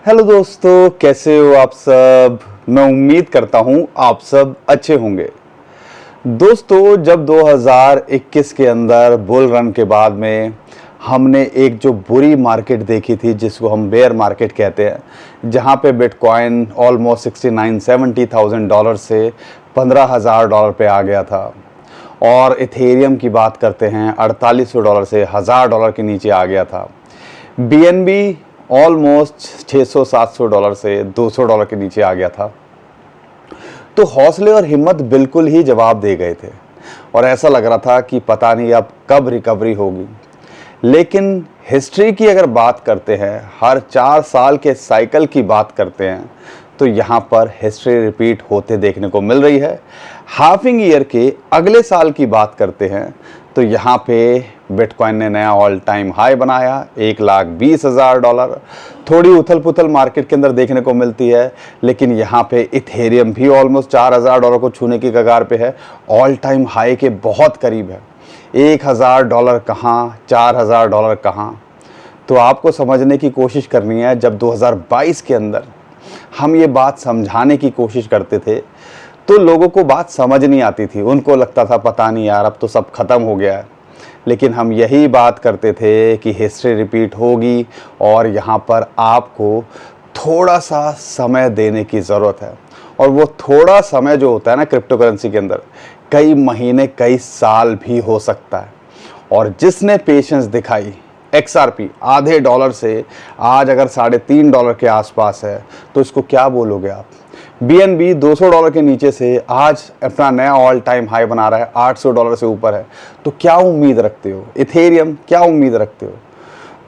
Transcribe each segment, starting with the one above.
Hello दोस्तों, कैसे हो आप सब। मैं उम्मीद करता हूं आप सब अच्छे होंगे। दोस्तों, जब 2021 के अंदर बुल रन के बाद में हमने एक जो बुरी मार्केट देखी थी जिसको हम बेयर मार्केट कहते हैं, जहां पे बिटकॉइन ऑलमोस्ट 69-70 डॉलर से $15,000 पे आ गया था और इथेरियम की बात करते हैं $4800 से $1000 के नीचे आ गया था। बीएनबी ऑलमोस्ट $600-700 से $200 के नीचे आ गया था। तो हौसले और हिम्मत बिल्कुल ही जवाब दे गए थे और ऐसा लग रहा था कि पता नहीं अब कब रिकवरी होगी। लेकिन हिस्ट्री की अगर बात करते हैं, हर 4 साल के साइकिल की बात करते हैं, तो यहाँ पर हिस्ट्री रिपीट होते देखने को मिल रही है। हाफिंग ईयर के अगले साल की बात करते हैं तो यहाँ पे बिटकॉइन ने नया ऑल टाइम हाई बनाया, $1,20,000। थोड़ी उथल पुथल मार्केट के अंदर देखने को मिलती है, लेकिन यहाँ पे इथेरियम भी ऑलमोस्ट $4,000 को छूने की कगार पे है, ऑल टाइम हाई के बहुत करीब है। $1,000 कहाँ, $4,000 कहाँ। तो आपको समझने की कोशिश करनी है, जब 2022 के अंदर हम ये बात समझाने की कोशिश करते थे तो लोगों को बात समझ नहीं आती थी। उनको लगता था पता नहीं यार, अब तो सब खत्म हो गया है। लेकिन हम यही बात करते थे कि हिस्ट्री रिपीट होगी और यहाँ पर आपको थोड़ा सा समय देने की ज़रूरत है। और वो थोड़ा समय जो होता है ना क्रिप्टो करेंसी के अंदर, कई महीने कई साल भी हो सकता है। और जिसने पेशेंस दिखाई, XRP आधे डॉलर से आज अगर $3.5 के आसपास है, तो इसको क्या बोलोगे आप। BNB $200 के नीचे से आज अपना नया ऑल टाइम हाई बना रहा है, $800 से ऊपर है। तो क्या उम्मीद रखते हो। इथेरियम क्या उम्मीद रखते हो।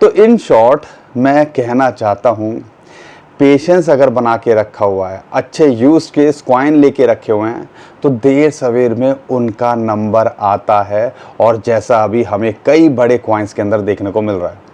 तो इन शॉर्ट मैं कहना चाहता हूँ, पेशेंस अगर बना के रखा हुआ है, अच्छे यूज केस कॉइन लेके रखे हुए हैं, तो देर सवेर में उनका नंबर आता है। और जैसा अभी हमें कई बड़े कॉइन्स के अंदर देखने को मिल रहा है।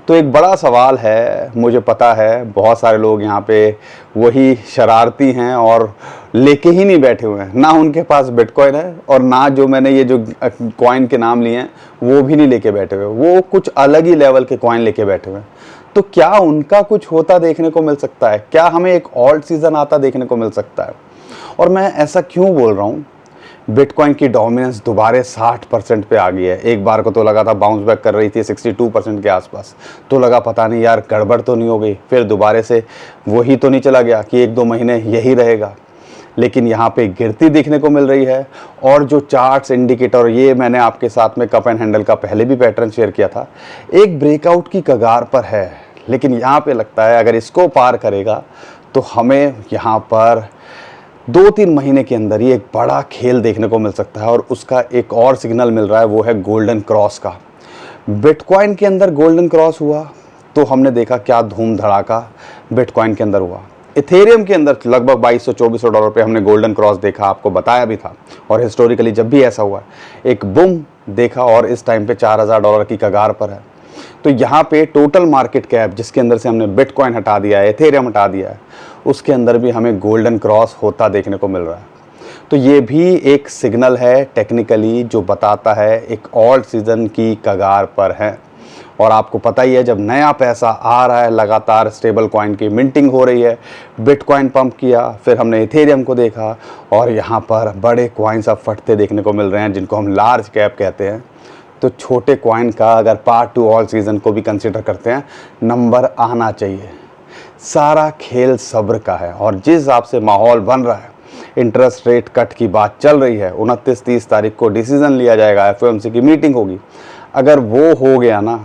तो एक बड़ा सवाल है, मुझे पता है बहुत सारे लोग यहाँ पे वही शरारती हैं और लेके ही नहीं बैठे हुए हैं। ना उनके पास बिटकॉइन है और ना जो मैंने ये जो कॉइन के नाम लिए हैं वो भी नहीं लेके बैठे हुए, वो कुछ अलग ही लेवल के कॉइन लेके बैठे हुए हैं। तो क्या उनका कुछ होता देखने को मिल सकता है, क्या हमें एक ऑल्ट सीजन आता देखने को मिल सकता है। और मैं ऐसा क्यों बोल रहा हूँ, बिटकॉइन की डोमिनेंस दोबारा 60% पे आ गई है। एक बार को तो लगा था बाउंस बैक कर रही थी 62% के आसपास, तो लगा पता नहीं यार गड़बड़ तो नहीं हो गई, फिर दोबारा से वही तो नहीं चला गया कि 1-2 महीने यही रहेगा। लेकिन यहाँ पे गिरती देखने को मिल रही है। और जो चार्ट्स इंडिकेटर, ये मैंने आपके साथ में कप एंड हैंडल का पहले भी पैटर्न शेयर किया था, एक ब्रेकआउट की कगार पर है। लेकिन यहाँ पे लगता है अगर इसको पार करेगा तो हमें यहाँ पर 2-3 महीने के अंदर ही एक बड़ा खेल देखने को मिल सकता है। और उसका एक और सिग्नल मिल रहा है, वो है गोल्डन क्रॉस का। बिटकॉइन के अंदर गोल्डन क्रॉस हुआ तो हमने देखा क्या धूम धड़ाका बिटकॉइन के अंदर हुआ। इथेरियम के अंदर लगभग $2200-2400 पे हमने गोल्डन क्रॉस देखा, आपको बताया भी था। और हिस्टोरिकली जब भी ऐसा हुआ एक बूम देखा, और इस टाइम पे $4000 की कगार पर है। तो यहाँ पे टोटल मार्केट कैप जिसके अंदर से हमने बिटकॉइन हटा दिया है, इथेरियम हटा दिया है, उसके अंदर भी हमें गोल्डन क्रॉस होता देखने को मिल रहा है। तो ये भी एक सिग्नल है टेक्निकली जो बताता है एक ऑल्ट सीजन की कगार पर है। और आपको पता ही है, जब नया पैसा आ रहा है, लगातार स्टेबल कॉइन की मिंटिंग हो रही है, बिटकॉइन पंप किया, फिर हमने इथेरियम को देखा, और यहाँ पर बड़े कॉइन्स अब फटते देखने को मिल रहे हैं जिनको हम लार्ज कैप कहते हैं। तो छोटे कॉइन का अगर पार्ट 2 ऑल सीजन को भी कंसिडर करते हैं, नंबर आना चाहिए। सारा खेल सब्र का है। और जिस हिसाब से माहौल बन रहा है, इंटरेस्ट रेट कट की बात चल रही है, 29-30 तारीख को डिसीजन लिया जाएगा, FOMC की मीटिंग होगी। अगर वो हो गया ना,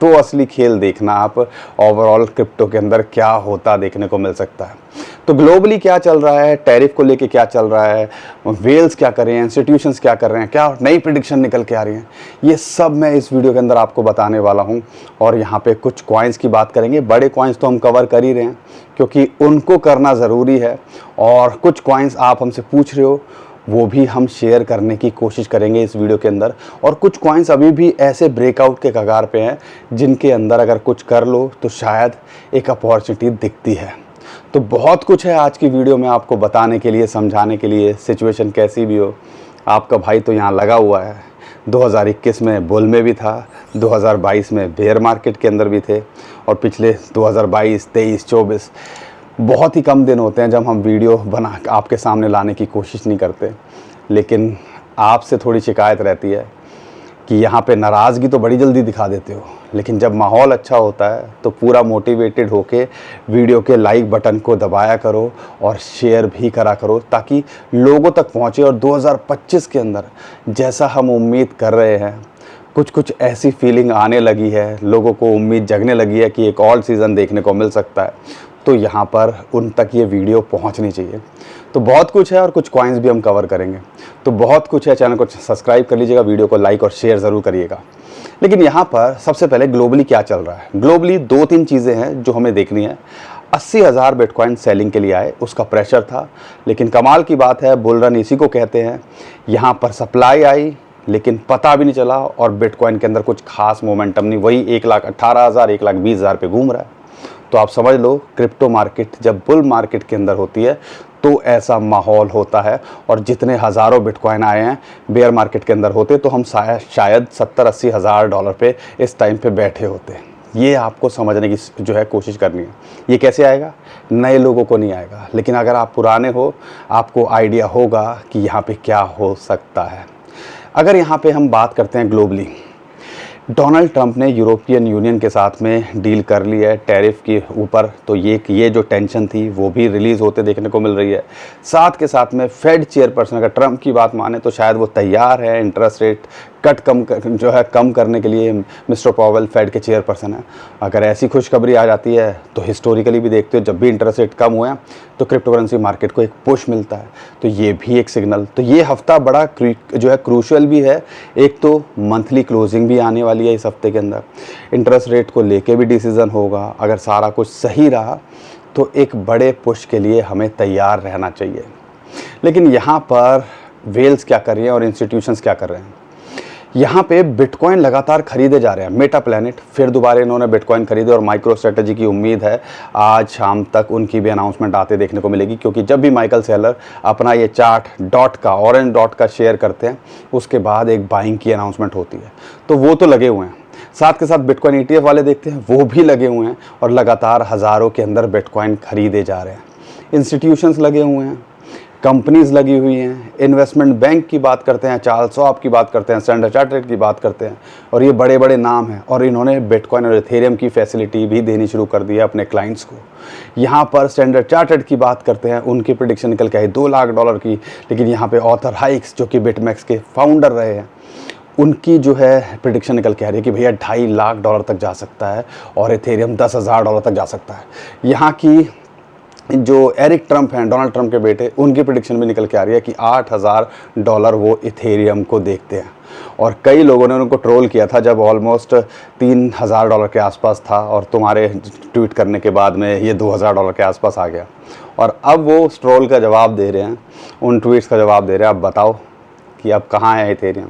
तो असली खेल देखना आप ओवरऑल क्रिप्टो के अंदर क्या होता देखने को मिल सकता है। तो ग्लोबली क्या चल रहा है, टैरिफ को लेके क्या चल रहा है, वेल्स क्या कर रहे हैं, इंस्टीट्यूशंस क्या कर रहे हैं, क्या नई प्रिडिक्शन निकल के आ रही हैं, ये सब मैं इस वीडियो के अंदर आपको बताने वाला हूं। और यहाँ पे कुछ कॉइन्स की बात करेंगे। बड़े कॉइन्स तो हम कवर कर ही रहे हैं क्योंकि उनको करना ज़रूरी है। और कुछ कॉइन्स आप हमसे पूछ रहे हो, वो भी हम शेयर करने की कोशिश करेंगे इस वीडियो के अंदर। और कुछ कॉइन्स अभी भी ऐसे ब्रेकआउट के कगार पे हैं जिनके अंदर अगर कुछ कर लो तो शायद एक अपॉर्चुनिटी दिखती है। तो बहुत कुछ है आज की वीडियो में आपको बताने के लिए, समझाने के लिए। सिचुएशन कैसी भी हो, आपका भाई तो यहाँ लगा हुआ है। 2021 में बुल में भी था, 2022 में बेयर मार्केट के अंदर भी थे, और पिछले 2022, 23, 24 बहुत ही कम दिन होते हैं जब हम वीडियो बना आपके सामने लाने की कोशिश नहीं करते। लेकिन आपसे थोड़ी शिकायत रहती है कि यहाँ पे नाराज़गी तो बड़ी जल्दी दिखा देते हो, लेकिन जब माहौल अच्छा होता है तो पूरा मोटिवेटेड होके वीडियो के लाइक बटन को दबाया करो और शेयर भी करा करो, ताकि लोगों तक पहुँचे। और 2025 के अंदर जैसा हम उम्मीद कर रहे हैं, कुछ ऐसी फीलिंग आने लगी है, लोगों को उम्मीद जगने लगी है कि एक और सीज़न देखने को मिल सकता है, तो यहाँ पर उन तक ये वीडियो पहुँचनी चाहिए। तो बहुत कुछ है और कुछ कॉइन्स भी हम कवर करेंगे, तो बहुत कुछ है। चैनल को सब्सक्राइब कर लीजिएगा, वीडियो को लाइक और शेयर ज़रूर करिएगा। लेकिन यहाँ पर सबसे पहले ग्लोबली क्या चल रहा है। ग्लोबली 2-3 चीज़ें हैं जो हमें देखनी है। 80,000 बिटकॉइन सेलिंग के लिए आए, उसका प्रेशर था, लेकिन कमाल की बात है, बुल रन इसी को कहते हैं। यहाँ पर सप्लाई आई लेकिन पता भी नहीं चला और बिटकॉइन के अंदर कुछ खास मोमेंटम नहीं, वही 1,18,000, 1,20,000 पे घूम रहा है। तो आप समझ लो, क्रिप्टो मार्केट जब बुल मार्केट के अंदर होती है तो ऐसा माहौल होता है। और जितने हज़ारों बिटकॉइन आए हैं बेयर मार्केट के अंदर होते तो हम शायद 70-80 हज़ार डॉलर पे इस टाइम पे बैठे होते। ये आपको समझने की जो है कोशिश करनी है। ये कैसे आएगा? नए लोगों को नहीं आएगा, लेकिन अगर आप पुराने हो, आपको आइडिया होगा कि यहाँ पे क्या हो सकता है। अगर यहाँ पे हम बात करते हैं ग्लोबली, डोनाल्ड ट्रंप ने यूरोपियन यूनियन के साथ में डील कर ली है टैरिफ के ऊपर, तो ये जो टेंशन थी वो भी रिलीज़ होते देखने को मिल रही है। साथ के साथ में फेड चेयरपर्सन, अगर ट्रंप की बात माने तो शायद वो तैयार है इंटरेस्ट रेट कट कम करने के लिए। मिस्टर पॉवेल फेड के चेयरपर्सन है। अगर ऐसी खुशखबरी आ जाती है तो हिस्टोरिकली भी देखते हो, जब भी इंटरेस्ट रेट कम हुए तो क्रिप्टो करेंसी मार्केट को एक पुश मिलता है, तो ये भी एक सिग्नल। तो ये हफ्ता बड़ा जो है क्रूशियल भी है। एक तो मंथली क्लोजिंग भी आने वाली है इस हफ्ते के अंदर, इंटरेस्ट रेट को लेके भी डिसीज़न होगा। अगर सारा कुछ सही रहा तो एक बड़े पुश के लिए हमें तैयार रहना चाहिए। लेकिन यहाँ पर वेल्स क्या कर रही है और इंस्टीट्यूशंस क्या कर रहे हैं? यहाँ पे बिटकॉइन लगातार खरीदे जा रहे हैं। मेटा प्लैनेट फिर दोबारा इन्होंने बिटकॉइन खरीदे और माइक्रो स्ट्रेटजी की उम्मीद है आज शाम तक उनकी भी अनाउंसमेंट आते देखने को मिलेगी, क्योंकि जब भी माइकल सेलर अपना ये चार्ट डॉट का, ऑरेंज डॉट का शेयर करते हैं, उसके बाद एक बाइंग की अनाउंसमेंट होती है। तो वो तो लगे हुए हैं। साथ के साथ बिटकॉइन ETF वाले देखते हैं, वो भी लगे हुए हैं और लगातार हज़ारों के अंदर बिटकॉइन खरीदे जा रहे हैं। इंस्टीट्यूशंस लगे हुए हैं, कंपनीज़ लगी हुई हैं, इन्वेस्टमेंट बैंक की बात करते हैं, चार्ल्स शॉप की बात करते हैं, स्टैंडर्ड चार्टर्ड की बात करते हैं, और ये बड़े बड़े नाम हैं। और इन्होंने बिटकॉइन और इथेरियम की फैसिलिटी भी देनी शुरू कर दी है अपने क्लाइंट्स को। यहाँ पर स्टैंडर्ड चार्टर्ड की बात करते हैं, उनकी प्रेडिक्शन निकल के आई $2 लाख की। लेकिन यहाँ पे ऑथर हाइक्स जो कि बिटमैक्स के फाउंडर रहे हैं, उनकी जो है प्रेडिक्शन निकल के आ रही है कि भैया $2.5 लाख तक जा सकता है और इथेरियम $10,000 तक जा सकता है। यहाँ की जो एरिक ट्रंप हैं, डोनाल्ड ट्रंप के बेटे, उनकी प्रेडिक्शन भी निकल के आ रही है कि $8,000 वो इथेरियम को देखते हैं। और कई लोगों ने उनको ट्रोल किया था जब ऑलमोस्ट $3,000 के आसपास था, और तुम्हारे ट्वीट करने के बाद में ये $2,000 के आसपास आ गया। और अब वो उस ट्रोल का जवाब दे रहे हैं, उन ट्वीट्स का जवाब दे रहे हैं। अब बताओ कि अब कहाँ है इथेरियम?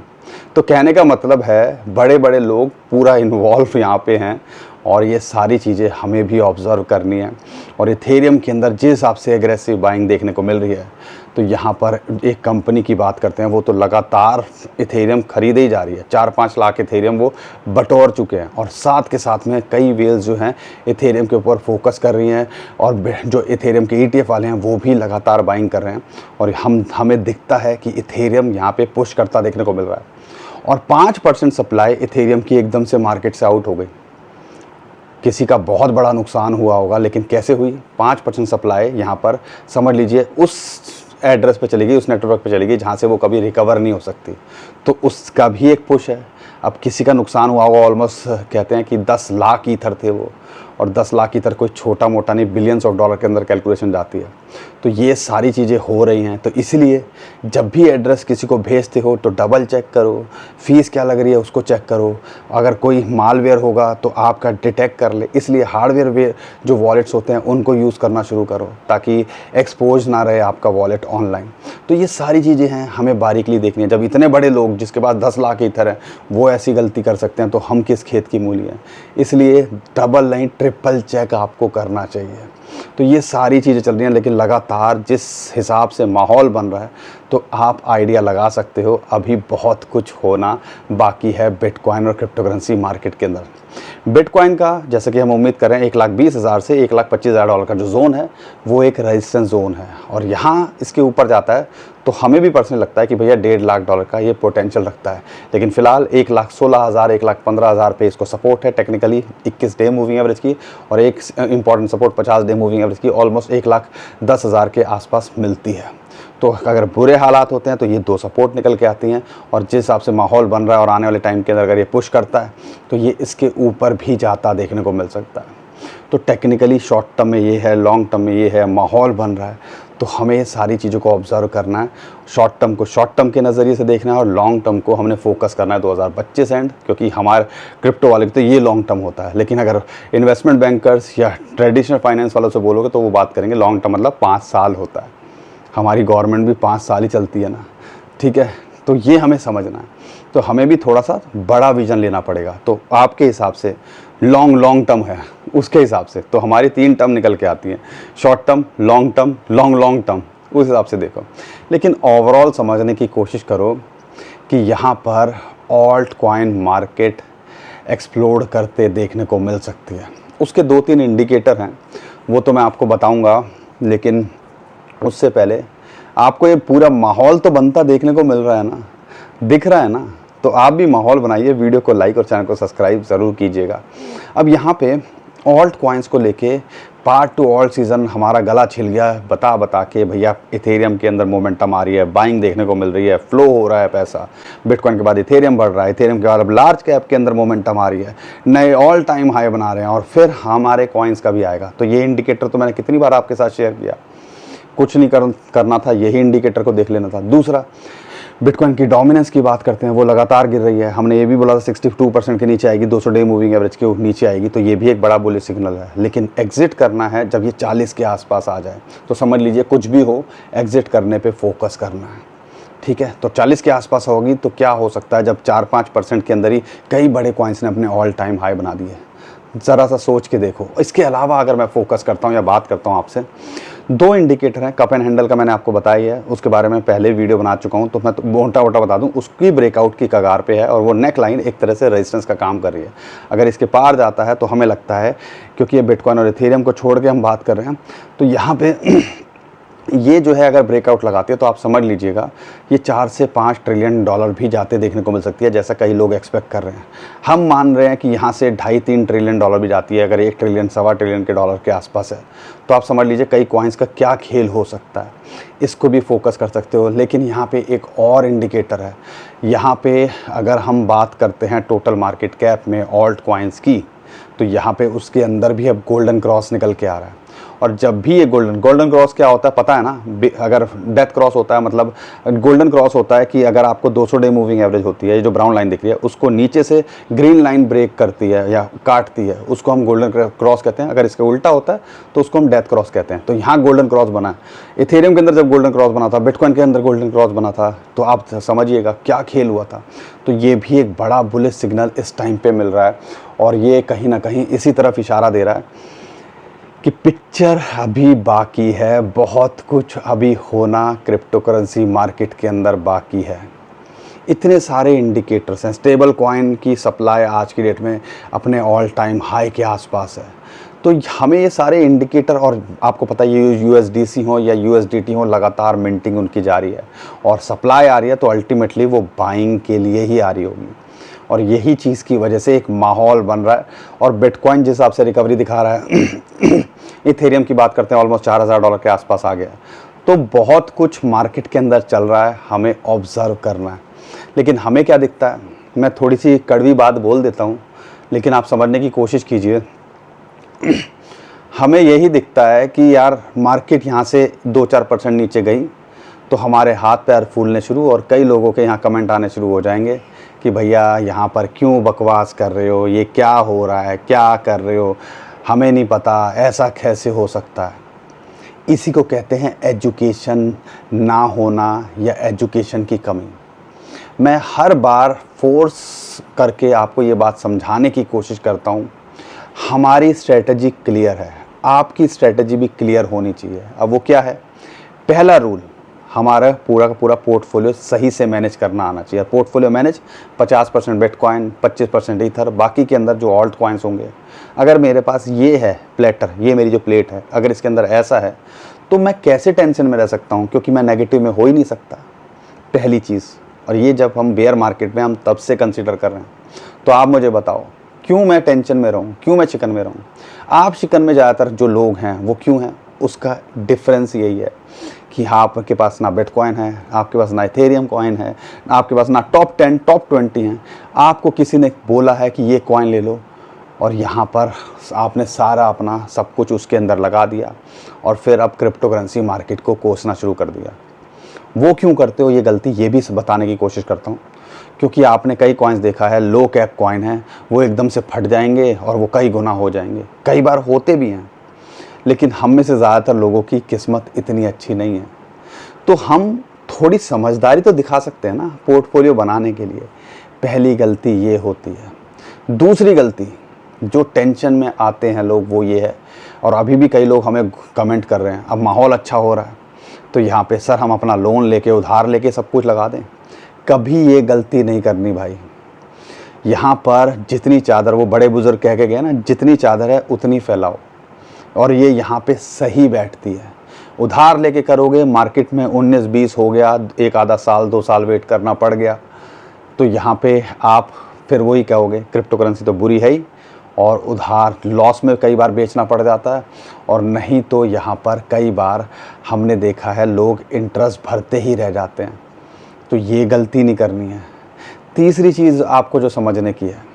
तो कहने का मतलब है बड़े बड़े लोग पूरा इन्वॉल्व यहाँ पे हैं, और ये सारी चीज़ें हमें भी ऑब्ज़र्व करनी है। और इथेरियम के अंदर जिस हिसाब से एग्रेसिव बाइंग देखने को मिल रही है, तो यहाँ पर एक कंपनी की बात करते हैं, वो तो लगातार इथेरियम खरीदे ही जा रही है। 4-5 लाख इथेरियम वो बटोर चुके हैं। और साथ के साथ में कई वेल्स जो हैं इथेरियम के ऊपर फोकस कर रही हैं, और जो इथेरियम के ETF वाले हैं वो भी लगातार बाइंग कर रहे हैं। और हमें दिखता है कि इथेरियम यहाँ पे पुश करता देखने को मिल रहा है। और 5% सप्लाई इथेरियम की एकदम से मार्केट से आउट हो गई। किसी का बहुत बड़ा नुकसान हुआ होगा, लेकिन कैसे हुई? 5% सप्लाई यहाँ पर समझ लीजिए उस एड्रेस पे चली गई, उस नेटवर्क पे चली गई जहाँ से वो कभी रिकवर नहीं हो सकती। तो उसका भी एक पुश है। अब किसी का नुकसान हुआ होगा, ऑलमोस्ट कहते हैं कि 10 लाख ईथर थे वो, और 10 लाख ईथर कोई छोटा मोटा नहीं, बिलियंस ऑफ डॉलर के अंदर कैलकुलेशन जाती है। तो ये सारी चीज़ें हो रही हैं। तो इसलिए जब भी एड्रेस किसी को भेजते हो तो डबल चेक करो, फ़ीस क्या लग रही है उसको चेक करो। अगर कोई मालवेयर होगा तो आपका डिटेक्ट कर ले। इसलिए हार्डवेयर जो वॉलेट्स होते हैं उनको यूज़ करना शुरू करो, ताकि एक्सपोज ना रहे आपका वॉलेट ऑनलाइन। तो ये सारी चीज़ें हैं, हमें बारीकली देखनी है। जब इतने बड़े लोग जिसके पास 10 लाख ईथर है, वो ऐसी गलती कर सकते हैं तो हम किस खेत की मूली हैं। इसलिए डबल नहीं ट्रिपल चेक आपको करना चाहिए। तो ये सारी चीज़ें चल रही हैं, लेकिन लगातार जिस हिसाब से माहौल बन रहा है तो आप आइडिया लगा सकते हो अभी बहुत कुछ होना बाकी है बिटकॉइन और क्रिप्टो करेंसी मार्केट के अंदर। बिटकॉइन का जैसे कि हम उम्मीद कर रहे हैं 1,20,000 से 1,25,000 डॉलर का जो जोन है वो एक रेजिस्टेंस जोन है, और यहाँ इसके ऊपर जाता है तो हमें भी पर्सनली लगता है कि भैया 1.5 लाख डॉलर का ये पोटेंशियल रखता है। लेकिन फिलहाल 1,16,000 1,15,000 पे इसको सपोर्ट है टेक्निकली 21 डे मूविंग एवरेज की, और एक important support 50 day moving average की ऑलमोस्ट 1,10,000 के आसपास मिलती है। तो अगर बुरे हालात होते हैं तो ये दो सपोर्ट निकल के आती हैं, और जिस हिसाब से माहौल बन रहा है और आने वाले टाइम के अंदर अगर ये पुश करता है तो ये इसके ऊपर भी जाता देखने को मिल सकता है। तो टेक्निकली शॉर्ट टर्म में ये है, लॉन्ग टर्म में ये है, माहौल बन रहा है, तो हमें ये सारी चीज़ों को ऑब्जर्व करना है। शॉर्ट टर्म को शॉर्ट टर्म के नज़रिए से देखना है और लॉन्ग टर्म को हमने फोकस करना है 2025 एंड, क्योंकि हमारे क्रिप्टो वाले तो ये लॉन्ग टर्म होता है। लेकिन अगर इन्वेस्टमेंट बैंकर्स या ट्रेडिशनल फाइनेंस वालों से बोलोगे तो वो बात करेंगे लॉन्ग टर्म मतलब 5 साल होता है। हमारी गवर्नमेंट भी 5 साल ही चलती है ना, ठीक है। तो ये हमें समझना है, तो हमें भी थोड़ा सा बड़ा विजन लेना पड़ेगा। तो आपके हिसाब से लॉन्ग टर्म है, उसके हिसाब से तो हमारी 3 टर्म निकल के आती हैं, short term, long term, long term, उस हिसाब से देखो। लेकिन ओवरऑल समझने की कोशिश करो कि यहाँ पर ऑल्ट कॉइन मार्केट एक्सप्लोड करते देखने को मिल सकती है। उसके 2-3 इंडिकेटर हैं, वो तो मैं आपको बताऊँगा, लेकिन उससे पहले आपको ये पूरा माहौल तो बनता देखने को मिल रहा है ना, दिख रहा है ना, तो आप भी माहौल बनाइए, वीडियो को लाइक और चैनल को सब्सक्राइब ज़रूर कीजिएगा। अब यहाँ पे ऑल्ट कॉइन्स को लेके पार्ट टू ऑल्ट सीज़न हमारा गला छिल गया है बता के भैया इथेरियम के अंदर मोमेंटम आ रही है, बाइंग देखने को मिल रही है, फ्लो हो रहा है पैसा, बिटकॉइन के बाद इथेरियम बढ़ रहा है, इथेरियम के बाद अब लार्ज कैप के अंदर मोमेंटम आ रही है, नए ऑल टाइम हाई बना रहे हैं, और फिर हमारे कॉइन्स का भी आएगा। तो ये इंडिकेटर तो मैंने कितनी बार आपके साथ शेयर किया, कुछ नहीं करना था, यही इंडिकेटर को देख लेना था। दूसरा, बिटकॉइन की डोमिनेंस की बात करते हैं, वो लगातार गिर रही है। हमने ये भी बोला था 62% के नीचे आएगी, 200 डे मूविंग एवरेज के नीचे आएगी, तो ये भी एक बड़ा बुलिश सिग्नल है। लेकिन एग्जिट करना है जब ये 40 के आसपास आ जाए, तो समझ लीजिए कुछ भी हो, एग्जिट करने पे फोकस करना है, ठीक है। तो 40 के आसपास होगी तो क्या हो सकता है, जब 4-5% के अंदर ही कई बड़े कॉइन्स ने अपने ऑल टाइम हाई बना दिए, ज़रा सा सोच के देखो। इसके अलावा अगर मैं फोकस करता हूँ या बात करता हूँ आपसे, 2 इंडिकेटर हैं। कप एंड हैंडल का मैंने आपको बताया है, उसके बारे में पहले वीडियो बना चुका हूँ, तो मैं तो मोटा बता दूँ, उसकी ब्रेकआउट की कगार पे है, और वो नेक लाइन एक तरह से रेजिस्टेंस का काम कर रही है। अगर इसके पार जाता है तो हमें लगता है, क्योंकि ये बिटकॉइन और इथेरियम को छोड़ के हम बात कर रहे हैं, तो यहाँ पे ये जो है अगर ब्रेकआउट लगाती है तो आप समझ लीजिएगा ये 4 से 5 ट्रिलियन डॉलर भी जाते देखने को मिल सकती है, जैसा कई लोग एक्सपेक्ट कर रहे हैं। हम मान रहे हैं कि यहाँ से 2.5-3 ट्रिलियन डॉलर भी जाती है। अगर 1 ट्रिलियन 1.25 ट्रिलियन के डॉलर के आसपास है तो आप समझ लीजिए कई कॉइन्स का क्या खेल हो सकता है, इसको भी फोकस कर सकते हो। लेकिन यहाँ पे एक और इंडिकेटर है, यहाँ पे अगर हम बात करते हैं टोटल मार्केट कैप में ऑल्ट कॉइन्स की, तो यहाँ पे उसके अंदर भी अब गोल्डन क्रॉस निकल के आ रहा है। और जब भी ये गोल्डन क्रॉस क्या होता है पता है ना, अगर डेथ क्रॉस होता है, मतलब गोल्डन क्रॉस होता है कि अगर आपको 200 डे मूविंग एवरेज होती है, ये जो ब्राउन लाइन दिख रही है, उसको नीचे से ग्रीन लाइन ब्रेक करती है या काटती है, उसको हम गोल्डन क्रॉस कहते हैं। अगर इसका उल्टा होता है तो उसको हम डेथ क्रॉस कहते हैं। तो यहाँ गोल्डन क्रॉस बना है। इथेरियम के अंदर जब गोल्डन क्रॉस बना था, बिटकॉइन के अंदर गोल्डन क्रॉस बना था, तो आप समझिएगा क्या खेल हुआ था। तो ये भी एक बड़ा बुलिश सिग्नल इस टाइम पे मिल रहा है, और ये कहीं ना कहीं इसी तरफ इशारा दे रहा है कि पिक्चर अभी बाकी है, बहुत कुछ अभी होना क्रिप्टो करेंसी मार्केट के अंदर बाकी है। इतने सारे इंडिकेटर्स हैं। स्टेबल कॉइन की सप्लाई आज की डेट में अपने ऑल टाइम हाई के आसपास है। तो हमें ये सारे इंडिकेटर, और आपको पता है ये USDC हो या USDT हो, लगातार मिंटिंग उनकी जारी है और सप्लाई आ रही है, तो अल्टीमेटली वो बाइंग के लिए ही आ रही होगी। और यही चीज़ की वजह से एक माहौल बन रहा है। और बिटकॉइन जिस हिसाब से रिकवरी दिखा रहा है इथेरियम की बात करते हैं ऑलमोस्ट 4,000 डॉलर के आसपास आ गया। तो बहुत कुछ मार्केट के अंदर चल रहा है, हमें ऑब्ज़र्व करना है। लेकिन हमें क्या दिखता है, मैं थोड़ी सी कड़वी बात बोल देता हूँ, लेकिन आप समझने की कोशिश कीजिए। हमें यही दिखता है कि यार मार्केट यहाँ से 2-4% नीचे गई तो हमारे हाथ पैर फूलने शुरू, और कई लोगों के यहाँ कमेंट आने शुरू हो जाएंगे कि भैया यहाँ पर क्यों बकवास कर रहे हो, ये क्या हो रहा है, क्या कर रहे हो, हमें नहीं पता, ऐसा कैसे हो सकता है। इसी को कहते हैं एजुकेशन ना होना या एजुकेशन की कमी। मैं हर बार फोर्स करके आपको ये बात समझाने की कोशिश करता हूँ, हमारी स्ट्रेटजी क्लियर है, आपकी स्ट्रेटजी भी क्लियर होनी चाहिए। अब वो क्या है? पहला रूल, हमारा पूरा का पूरा पोर्टफोलियो सही से मैनेज करना आना चाहिए। पोर्टफोलियो मैनेज 50% बिटकॉइन, 25% ईथर, बाकी के अंदर जो ऑल्ट कॉइन्स होंगे, अगर मेरे पास ये है प्लेटर, ये मेरी जो प्लेट है, अगर इसके अंदर ऐसा है तो मैं कैसे टेंशन में रह सकता हूँ, क्योंकि मैं नेगेटिव में हो ही नहीं सकता, पहली चीज़। और ये जब हम बेयर मार्केट में हम तब से कंसिडर कर रहे हैं। तो आप मुझे बताओ, क्यों मैं टेंशन में रहूँ, क्यों मैं चिकन में रहूँ? आप चिकन में ज़्यादातर जो लोग हैं वो क्यों हैं? उसका डिफरेंस यही है कि आपके पास ना बिटकॉइन है, आपके पास ना इथेरियम कॉइन है, आपके पास ना टॉप 10 टॉप 20 हैं। आपको किसी ने बोला है कि ये कॉइन ले लो, और यहाँ पर आपने सारा अपना सब कुछ उसके अंदर लगा दिया, और फिर अब क्रिप्टो करेंसी मार्केट को कोसना शुरू कर दिया। वो क्यों करते हो ये गलती, ये भी बताने की कोशिश करता हूँ। क्योंकि आपने कई कॉइन्स देखा है, लो कैप कॉइन है, वो एकदम से फट जाएंगे और वो कई गुना हो जाएंगे, कई बार होते भी हैं। लेकिन हम में से ज़्यादातर लोगों की किस्मत इतनी अच्छी नहीं है। तो हम थोड़ी समझदारी तो दिखा सकते हैं ना पोर्टफोलियो बनाने के लिए। पहली गलती ये होती है। दूसरी गलती, जो टेंशन में आते हैं लोग, वो ये है, और अभी भी कई लोग हमें कमेंट कर रहे हैं, अब माहौल अच्छा हो रहा है तो यहाँ पे सर हम अपना लोन लेके, उधार लेके सब कुछ लगा दें। कभी ये गलती नहीं करनी भाई। यहाँ पर जितनी चादर, वो बड़े बुजुर्ग कह के गए ना, जितनी चादर है उतनी फैलाओ, और ये यहाँ पे सही बैठती है। उधार लेके करोगे, मार्केट में 19-20 हो गया, एक आधा साल 2 साल वेट करना पड़ गया, तो यहाँ पे आप फिर वही कहोगे क्रिप्टो करेंसी तो बुरी है ही, और उधार लॉस में कई बार बेचना पड़ जाता है। और नहीं तो यहाँ पर कई बार हमने देखा है लोग इंटरेस्ट भरते ही रह जाते हैं। तो ये गलती नहीं करनी है। तीसरी चीज़ आपको जो समझने की है,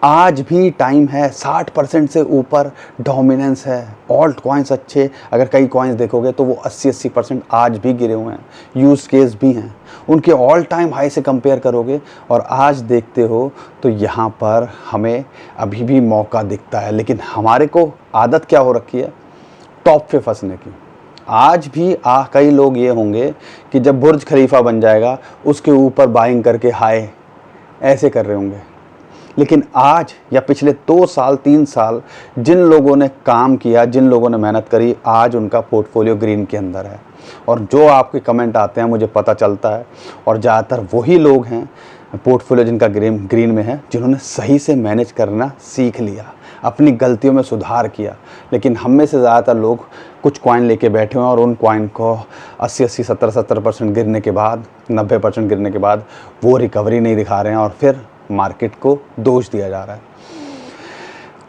आज भी टाइम है, 60% से ऊपर डोमिनेंस है। ऑल्ट कॉइन्स अच्छे, अगर कई कॉइन्स देखोगे तो वो 80% आज भी गिरे हुए हैं, यूज़ केस भी हैं। उनके ऑल टाइम हाई से कंपेयर करोगे और आज देखते हो तो यहाँ पर हमें अभी भी मौका दिखता है। लेकिन हमारे को आदत क्या हो रखी है? टॉप पे फंसने की। आज भी कई लोग ये होंगे कि जब बुर्ज खलीफा बन जाएगा उसके ऊपर बाइंग करके हाई ऐसे कर रहे होंगे। लेकिन आज या पिछले 2 साल 3 साल जिन लोगों ने काम किया, जिन लोगों ने मेहनत करी, आज उनका पोर्टफोलियो ग्रीन के अंदर है। और जो आपके कमेंट आते हैं मुझे पता चलता है, और ज़्यादातर वही लोग हैं पोर्टफोलियो जिनका ग्रीन में है, जिन्होंने सही से मैनेज करना सीख लिया, अपनी गलतियों में सुधार किया। लेकिन हम में से ज़्यादातर लोग कुछ कॉइन लेके बैठे हुए हैं, और उन कॉइन को 80-80, 70-70% गिरने के बाद, 90% गिरने के बाद वो रिकवरी नहीं दिखा रहे हैं, और फिर मार्केट को दोष दिया जा रहा है।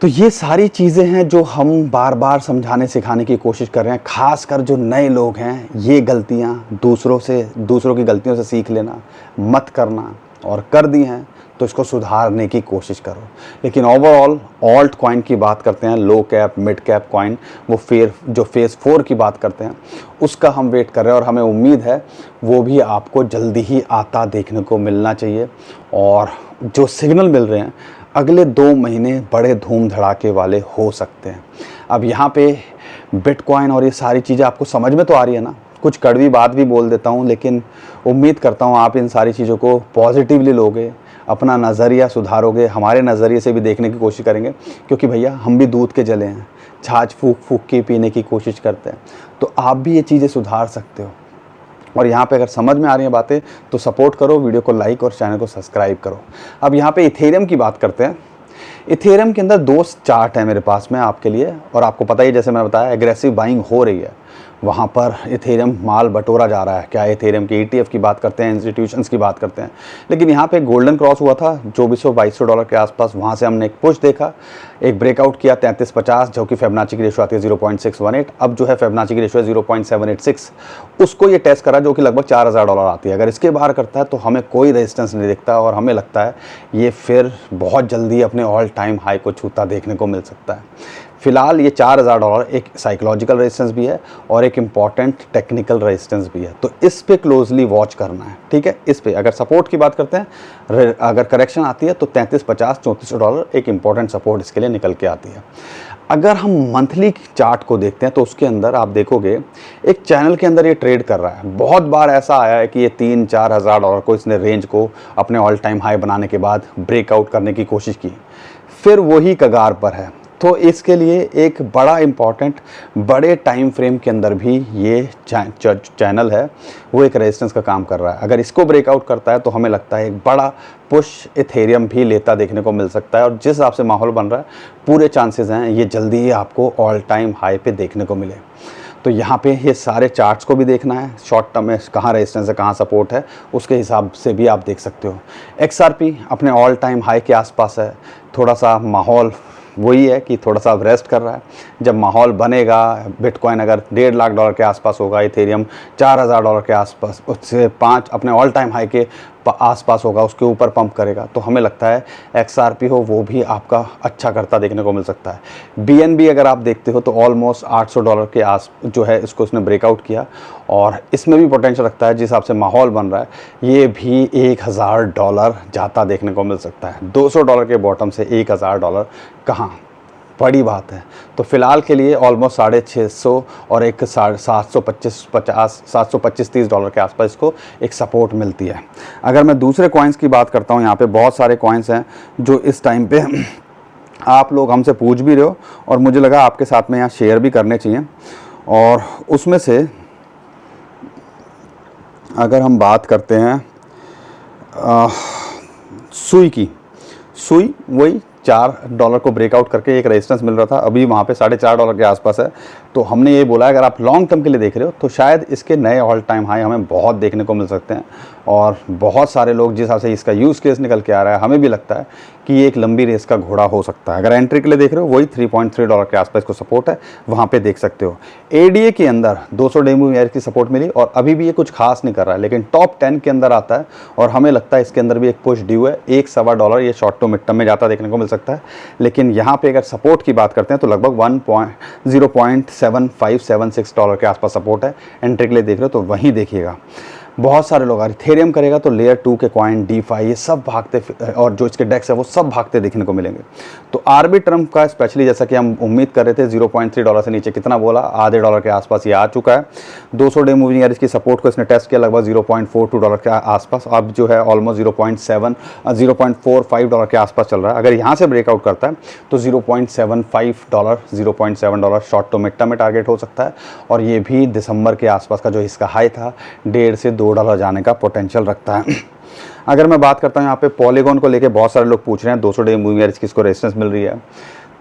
तो ये सारी चीज़ें हैं जो हम बार बार समझाने सिखाने की कोशिश कर रहे हैं। खासकर जो नए लोग हैं, ये गलतियां दूसरों की गलतियों से सीख लेना मत करना, और कर दी हैं तो इसको सुधारने की कोशिश करो। लेकिन ओवरऑल ऑल्ट कॉइन की बात करते हैं, लो कैप मिड कैप कॉइन, वो जो फेज़ 4 की बात करते हैं, उसका हम वेट कर रहे हैं, और हमें उम्मीद है वो भी आपको जल्दी ही आता देखने को मिलना चाहिए। और जो सिग्नल मिल रहे हैं, अगले 2 महीने बड़े धूम धड़ाके वाले हो सकते हैं। अब यहाँ पे बिटकॉइन और ये सारी चीज़ें आपको समझ में तो आ रही है ना? कुछ कड़वी बात भी बोल देता हूँ, लेकिन उम्मीद करता हूँ आप इन सारी चीज़ों को पॉजिटिवली लोगे, अपना नज़रिया सुधारोगे, हमारे नज़रिए से भी देखने की कोशिश करेंगे। क्योंकि भैया हम भी दूध के जले हैं, छाछ फूक फूक के पीने की कोशिश करते हैं। तो आप भी ये चीज़ें सुधार सकते हो। और यहाँ पे अगर समझ में आ रही हैं बातें तो सपोर्ट करो, वीडियो को लाइक और चैनल को सब्सक्राइब करो। अब यहाँ पे इथेरियम की बात करते हैं। इथेरियम के अंदर 2 चार्ट है मेरे पास में आपके लिए, और आपको पता ही, जैसे मैंने बताया, एग्रेसिव बाइंग हो रही है। वहाँ पर इथेरियम माल बटोरा जा रहा है। क्या इथेरियम के ETF की बात करते हैं, इंस्टीट्यूशंस की बात करते हैं। लेकिन यहाँ पे गोल्डन क्रॉस हुआ था $2400-2200 के आसपास, वहाँ से हमने एक पुश देखा, एक ब्रेकआउट किया 3350, जो कि फिबोनाची की रेशो आती है 0.618। अब जो है फिबोनाची की रेशो है 0.786, उसको ये टेस्ट करा जो कि लगभग $4000 आती है। अगर इसके बाहर करता है तो हमें कोई रेजिस्टेंस नहीं दिखता, और हमें लगता है ये फिर बहुत जल्दी अपने ऑल टाइम हाई को छूता देखने को मिल सकता है। फिलहाल ये $4000 एक साइकोलॉजिकल रेजिस्टेंस भी है और एक इम्पॉर्टेंट टेक्निकल रेजिस्टेंस भी है। तो इस पे क्लोजली वॉच करना है, ठीक है। इस पे अगर सपोर्ट की बात करते हैं, अगर करेक्शन आती है तो $3350 $3400 एक इम्पॉर्टेंट सपोर्ट इसके लिए निकल के आती है। अगर हम मंथली चार्ट को देखते हैं तो उसके अंदर आप देखोगे एक चैनल के अंदर ये ट्रेड कर रहा है। बहुत बार ऐसा आया है कि ये 3-4 हज़ार डॉलर को इसने रेंज को अपने ऑल टाइम हाई बनाने के बाद ब्रेकआउट करने की कोशिश की, फिर वही कगार पर है। तो इसके लिए एक बड़ा इम्पॉर्टेंट बड़े टाइम फ्रेम के अंदर भी ये चैनल है वो एक रेजिस्टेंस का काम कर रहा है। अगर इसको ब्रेकआउट करता है तो हमें लगता है एक बड़ा पुश इथेरियम भी लेता देखने को मिल सकता है, और जिस हिसाब से माहौल बन रहा है पूरे चांसेस हैं ये जल्दी ही आपको ऑल टाइम हाई पे देखने को मिले। तो यहाँ पे ये सारे चार्ट्स को भी देखना है, शॉर्ट टर्म में कहाँ रेजिस्टेंस है कहाँ सपोर्ट है, उसके हिसाब से भी आप देख सकते हो। XRP अपने ऑल टाइम हाई के आसपास है। थोड़ा सा माहौल वही है कि थोड़ा सा रेस्ट कर रहा है। जब माहौल बनेगा, बिटकॉइन अगर $1.5 लाख के आसपास होगा, इथेरियम $4,000 के आसपास, उससे 5 अपने ऑल टाइम हाई के आसपास होगा, उसके ऊपर पंप करेगा, तो हमें लगता है XRP हो वो भी आपका अच्छा करता देखने को मिल सकता है। BNB अगर आप देखते हो तो ऑलमोस्ट $800 के आस जो है इसको उसने ब्रेकआउट किया, और इसमें भी पोटेंशियल रखता है। जिस हिसाब से माहौल बन रहा है ये भी $1,000 जाता देखने को मिल सकता है। $200 के बॉटम से $1,000 कहाँ, बड़ी बात है। तो फिलहाल के लिए ऑलमोस्ट $650 और एक $725-30 के आसपास इसको एक सपोर्ट मिलती है। अगर मैं दूसरे कॉइन्स की बात करता हूँ, यहाँ पे बहुत सारे कॉइन्स हैं जो इस टाइम पे आप लोग हमसे पूछ भी रहे हो और मुझे लगा आपके साथ में यहाँ शेयर भी करने चाहिए। और उसमें से अगर हम बात करते हैं सुई की, सुई वही $4 को ब्रेकआउट करके एक रेजिस्टेंस मिल रहा था, अभी वहाँ पे $4.5 के आसपास है। तो हमने ये बोला अगर आप लॉन्ग टर्म के लिए देख रहे हो तो शायद इसके नए ऑल टाइम हाई हमें बहुत देखने को मिल सकते हैं। और बहुत सारे लोग जिस हिसाब से इसका यूज़ केस निकल के आ रहा है, हमें भी लगता है कि ये एक लंबी रेस का घोड़ा हो सकता है। अगर एंट्री के लिए देख रहे हो वही $3.3 के आसपास को सपोर्ट है, वहाँ पे देख सकते हो। ADA के अंदर 200 डे मूविंग एवरेज की सपोर्ट मिली और अभी भी ये कुछ खास नहीं कर रहा है, लेकिन टॉप 10 के अंदर आता है और हमें लगता है इसके अंदर भी एक पुश ड्यू है। $1-1.25 ये शॉर्ट टू मिड टर्म में जाता देखने को मिल सकता है। लेकिन यहाँ पे अगर सपोर्ट की बात करते हैं तो लगभग $0.7576 के आसपास सपोर्ट है। एंट्री के लिए देख रहे हो तो वहीं देखिएगा। बहुत सारे लोग इथेरियम करेगा तो लेयर 2 के कॉइन, DeFi ये सब भागते, और जो इसके डेक्स है वो सब भागते देखने को मिलेंगे। तो आर्बिट्रम का स्पेशली जैसा कि हम उम्मीद कर रहे थे $0.3 से नीचे कितना बोला, $0.5 के आसपास ये आ चुका है। 200 डे मूविंग एवरेज की सपोर्ट को इसने टेस्ट किया लगभग $0.42 के आसपास, अब जो है ऑलमोस्ट 0.45 के आसपास चल रहा है। अगर यहाँ से ब्रेकआउट करता है तो $0.75 $0.7 शॉर्ट टू मिड टर्म में टारगेट हो सकता है, और ये भी दिसंबर के आसपास का जो इसका हाई था $1.5 से $2 जाने का पोटेंशियल रखता है। अगर मैं बात करता हूँ यहाँ पे पॉलीगॉन को लेके बहुत सारे लोग पूछ रहे हैं 200 डे मूविंग एवरेज की इसको रेजिस्टेंस मिल रही है।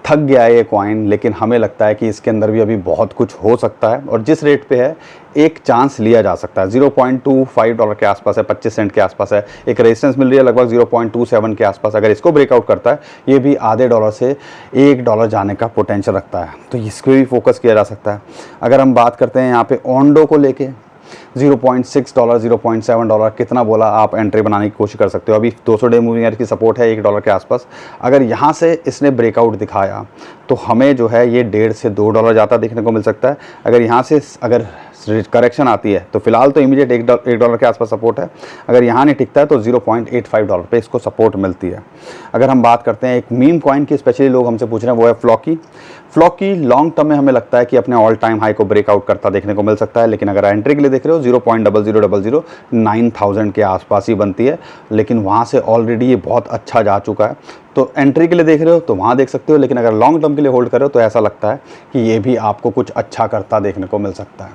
थक गया है ये कॉइन, लेकिन हमें लगता है कि इसके अंदर भी अभी बहुत कुछ हो सकता है, और जिस रेट पे है एक चांस लिया जा सकता है। $0.25 के आसपास है, 25 सेंट के आसपास है। एक रेजिस्टेंस मिल रही है लगभग 0.27 के आसपास। अगर इसको ब्रेकआउट करता है ये भी $0.5 से $1 जाने का पोटेंशियल रखता है, तो इसको भी फोकस किया जा सकता है। अगर हम बात करते हैं यहाँ पे ओंडो को लेके $0.6 $0.7 कितना बोला, आप एंट्री बनाने की कोशिश कर सकते हो। अभी 200 डे मूविंग एवरेज की सपोर्ट है $1 के आसपास। अगर यहाँ से इसने ब्रेकआउट दिखाया तो हमें जो है ये $1.5 से $2 जाता देखने को मिल सकता है। अगर यहाँ से अगर करेक्शन आती है तो फिलहाल तो इमीडिएट $1 के आसपास सपोर्ट है। अगर यहाँ नहीं टिकता है तो $0.85 पे इसको सपोर्ट मिलती है। अगर हम बात करते हैं एक मीम कॉइन की, स्पेशली लोग हमसे पूछ रहे हैं, वो है फ्लॉकी। फ्लॉकी लॉन्ग टर्म में हमें लगता है कि अपने ऑल टाइम हाई को ब्रेकआउट करता देखने को मिल सकता है, लेकिन अगर एंट्री के लिए देख रहे हो 0.0000 9,000 के आसपास ही बनती है, लेकिन वहाँ से ऑलरेडी ये बहुत अच्छा जा चुका है। तो एंट्री के लिए देख रहे हो तो वहाँ देख सकते हो, लेकिन अगर लॉन्ग टर्म के लिए होल्ड कर रहे हो तो ऐसा लगता है कि ये भी आपको कुछ अच्छा करता देखने को मिल सकता है।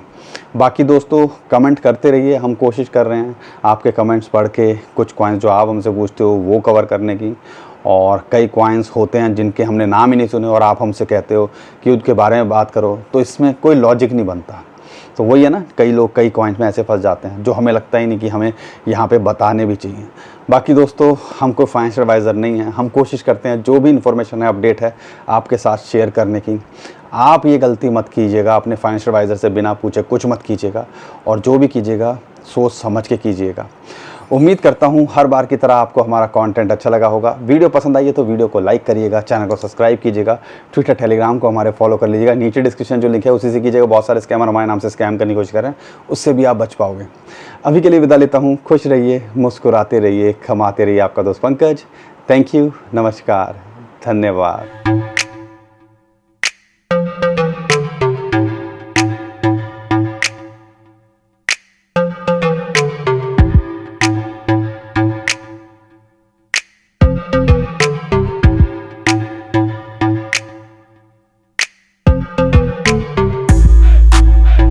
बाकी दोस्तों कमेंट करते रहिए, हम कोशिश कर रहे हैं आपके कमेंट्स पढ़ के कुछ कॉइन्स जो आप हमसे पूछते हो वो कवर करने की। और कई कॉइन्स होते हैं जिनके हमने नाम ही नहीं सुने और आप हमसे कहते हो कि उसके बारे में बात करो, तो इसमें कोई लॉजिक नहीं बनता। तो वही है ना, कई लोग कई कॉइन्स में ऐसे फंस जाते हैं जो हमें लगता ही नहीं कि हमें यहाँ पे बताने भी चाहिए। बाकी दोस्तों हम कोई फाइनेंशियल एडवाइज़र नहीं है, हम कोशिश करते हैं जो भी इन्फॉर्मेशन है, अपडेट है, आपके साथ शेयर करने की। आप ये गलती मत कीजिएगा, अपने फाइनेंशियल एडवाइज़र से बिना पूछे कुछ मत कीजिएगा, और जो भी कीजिएगा सोच समझ के कीजिएगा। उम्मीद करता हूँ हर बार की तरह आपको हमारा कंटेंट अच्छा लगा होगा। वीडियो पसंद आई है तो वीडियो को लाइक करिएगा, चैनल को सब्सक्राइब कीजिएगा, ट्विटर टेलीग्राम को हमारे फॉलो कर लीजिएगा। नीचे डिस्क्रिप्शन जो लिंक है उसी से कीजिएगा। बहुत सारे स्कैमर हमारे नाम से स्कैम करने की कोशिश कर रहे हैं, उससे भी आप बच पाओगे। अभी के लिए विदा लेता हूँ। खुश रहिए, मुस्कुराते रहिए, कमाते रहिए। आपका दोस्त पंकज। थैंक यू, नमस्कार, धन्यवाद।